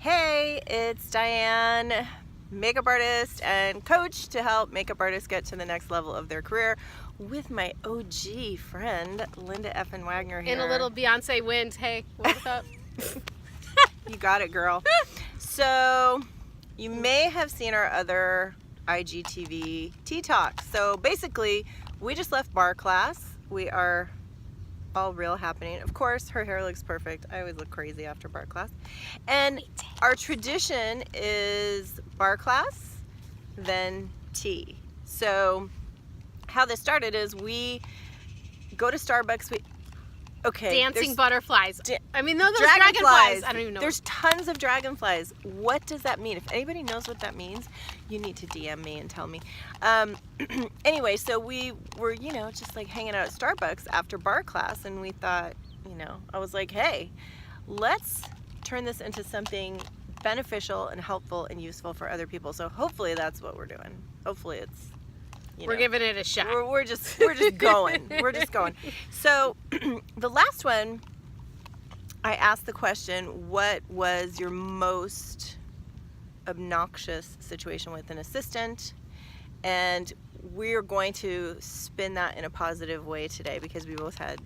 Hey, it's Diane, makeup artist and coach to help makeup artists get to the next level of their career with my OG friend, Linda F. Wagner here. In a little Beyonce wind. Hey, what's up? You got it, girl. So, you may have seen our other IGTV Tea Talk. So, basically, we just left bar class. We are all real happening. Of course, her hair looks perfect. I always look crazy after bar class. And our tradition is bar class, then tea. So how this started is we go to Starbucks. Dancing butterflies. I mean, no, those dragonflies. dragonflies. I don't even know. There's tons of dragonflies. What does that mean? If anybody knows what that means, you need to DM me and tell me. Anyway, so we were, just like hanging out at Starbucks after bar class, and we thought, I was like, hey, let's turn this into something beneficial and helpful and useful for other people. So hopefully that's what we're doing. Hopefully it's, we're giving it a shot. We're just going. We're just going. So the last one, I asked the question, what was your most obnoxious situation with an assistant? And we're going to spin that in a positive way today because we both had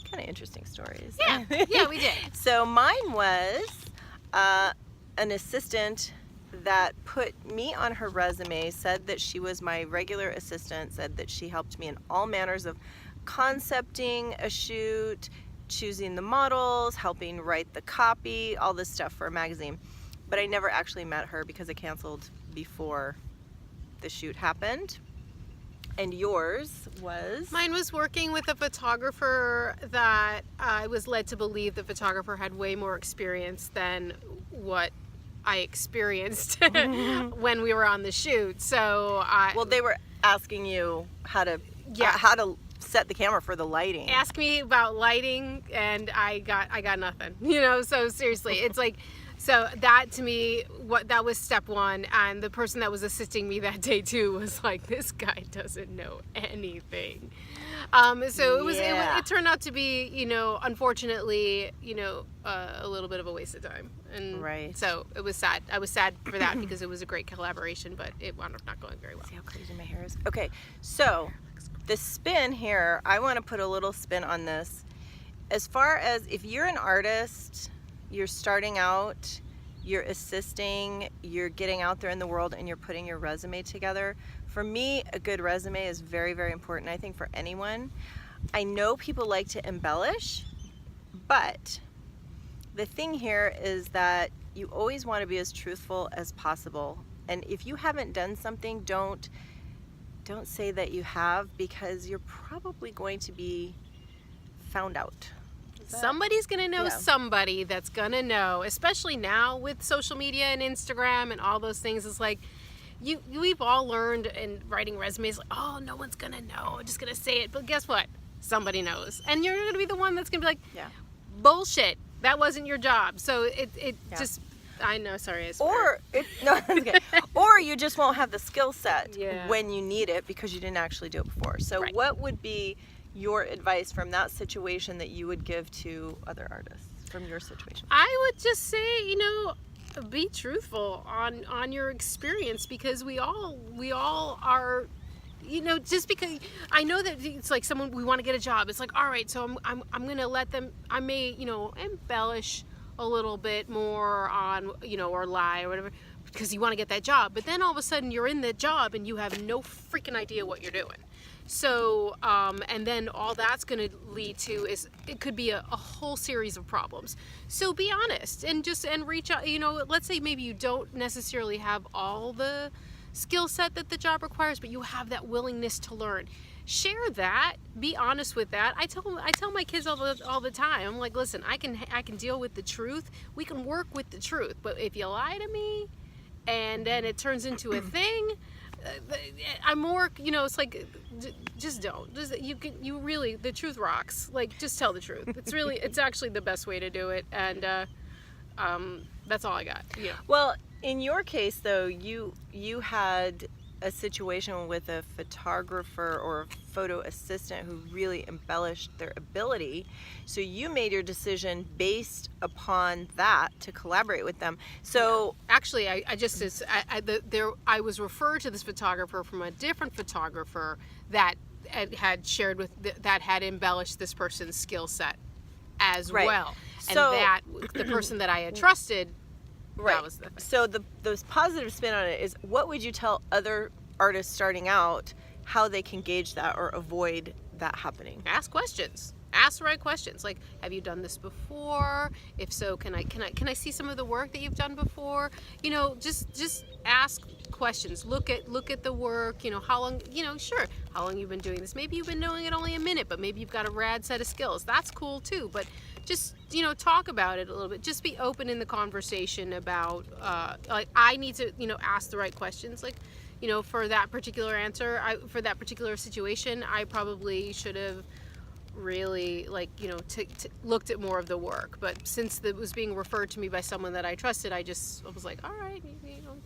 kind of interesting stories. Yeah, we did. So mine was an assistant that put me on her resume, said that she was my regular assistant, said that she helped me in all manners of concepting a shoot, choosing the models, helping write the copy, all this stuff for a magazine. But I never actually met her because I canceled before the shoot happened. And yours was? Mine was working with a photographer that I was led to believe the photographer had way more experience than what I experienced when we were on the shoot. So well, they were asking you how to set the camera for the lighting. Ask me about lighting, and I got nothing. So seriously, it's like, so that to me, that was step one. And the person that was assisting me that day too was like, this guy doesn't know anything. So it turned out to be, unfortunately, a little bit of a waste of time. And right. So it was sad. I was sad for that because it was a great collaboration, but it wound up not going very well. See how crazy my hair is? Okay, so the spin here, I want to put a little spin on this. As far as if you're an artist, you're starting out, you're assisting, you're getting out there in the world, and you're putting your resume together. For me, a good resume is very, very important, I think, for anyone. I know people like to embellish, but the thing here is that you always want to be as truthful as possible. And if you haven't done something, don't say that you have, because you're probably going to be found out. Somebody's going to know somebody that's going to know, especially now with social media and Instagram and all those things. It's like, we've all learned in writing resumes, like, oh, no one's going to know. I'm just going to say it. But guess what? Somebody knows. And you're going to be the one that's going to be like, bullshit. That wasn't your job. So just, I know, sorry. I swear. That's okay. Or you just won't have the skill set when you need it because you didn't actually do it before. So what would be your advice from that situation that you would give to other artists from your situation? I would just say, be truthful on your experience, because we all are, just because I know that it's like someone, we want to get a job. It's like, all right, so I'm going to let them, I may, embellish a little bit more on, or lie or whatever, because you want to get that job. But then all of a sudden you're in the job and you have no freaking idea what you're doing. So, and then all that's going to lead to is, it could be a whole series of problems. So be honest and reach out, let's say maybe you don't necessarily have all the skill set that the job requires, but you have that willingness to learn. Share that, be honest with that. I tell my kids all the time, I'm like, listen, I can deal with the truth. We can work with the truth, but if you lie to me and then it turns into a thing, I'm more, it's like, just don't. You really, the truth rocks. Like, just tell the truth. It's actually the best way to do it. And that's all I got. Well, in your case, though, you had a situation with a photographer or a photo assistant who really embellished their ability. So you made your decision based upon that to collaborate with them. So actually, I was referred to this photographer from a different photographer that had shared that had embellished this person's skill set as well, and so that the person that I had trusted. Right. That was the thing. So those positive spin on it is, what would you tell other artists starting out how they can gauge that or avoid that happening? Ask questions. Ask the right questions. Like, have you done this before? If so, can I see some of the work that you've done before? You know, just ask questions. Look at the work. You know, how long? You know, sure. How long you've been doing this? Maybe you've been doing it only a minute, but maybe you've got a rad set of skills. That's cool too. But just, you know, talk about it a little bit. Just be open in the conversation about, like, I need to, you know, ask the right questions. Like, you know, for that particular answer, for that particular situation, I probably should have really, like, you know, looked at more of the work. But since it was being referred to me by someone that I trusted, I was like, all right, you know.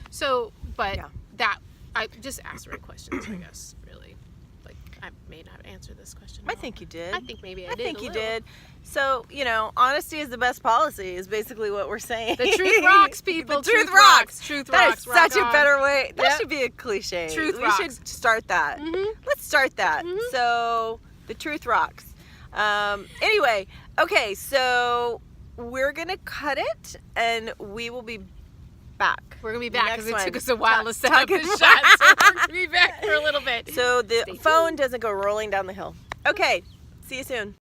So, but Yeah. that, I just asked the right questions, I guess, really. Like, I may not answer this question at I all. think you did. I think maybe I did. I think a you little. did. So, you know, honesty is the best policy is basically what we're saying. The truth rocks, people. The truth rocks. Truth That rocks. is such rock a on. better way. That Yep. should be a cliche. Truth we rocks. should start that. Let's start that. So, the truth rocks. Anyway, okay, so we're going to cut it and we will be back. We're going to be back because it Next took one. us a while to set up Talking the shot. So we're going to be back for a little bit. So the Stay phone tuned. doesn't go rolling down the hill. Okay, see you soon.